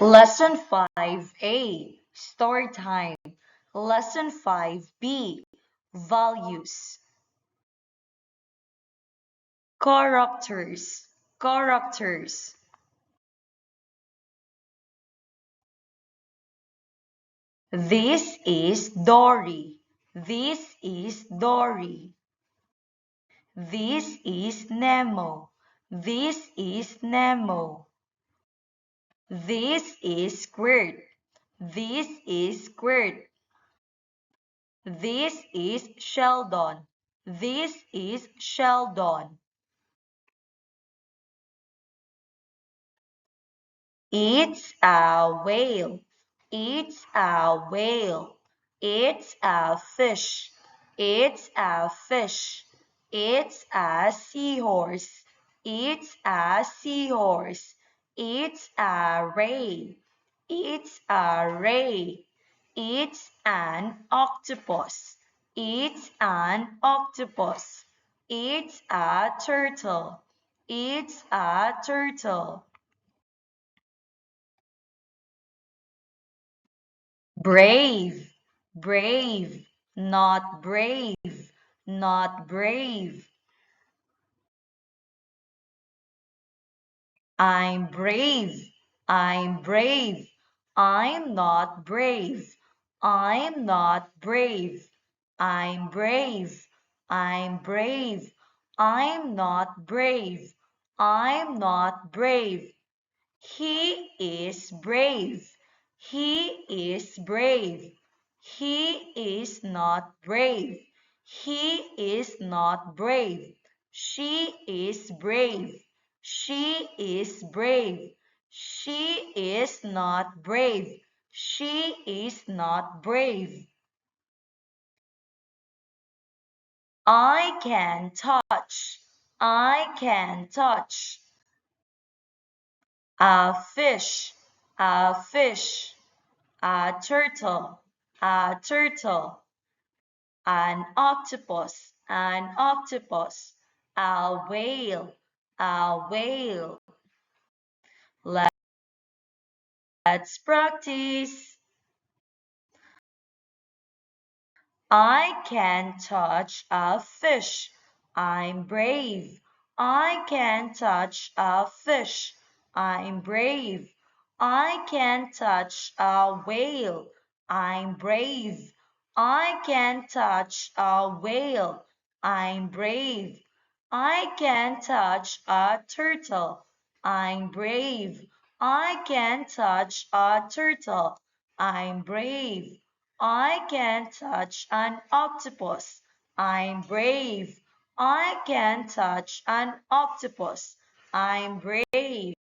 Lesson 5A, Story Time. Lesson 5B, Values. Characters. Characters. This is Dory. This is Dory. This is Nemo. This is Nemo. This is Squirt. This is Squirt. This is Sheldon. This is Sheldon. It's a whale. It's a whale. It's a fish. It's a fish. It's a seahorse. It's a seahorse. It's a ray. It's a ray. It's an octopus. It's an octopus. It's a turtle. It's a turtle. Brave, brave, not brave, not brave. I'm brave, I'm brave. I'm not brave, I'm not brave. I'm brave, I'm brave. I'm not brave, I'm not brave. He is brave. He is brave. He is not brave. He is not brave. She is brave. She is brave. She is not brave. She is not brave. I can touch. I can touch. A fish. A fish. A turtle, a turtle, an octopus, a whale, a whale. Let's practice. I can touch a fish. I'm brave. I can touch a fish. I'm brave. I can touch a whale. I'm brave. I can touch a whale. I'm brave. I can touch a turtle. I'm brave. I can touch a turtle. I'm brave. I can touch an octopus. I'm brave. I can touch an octopus. I'm brave.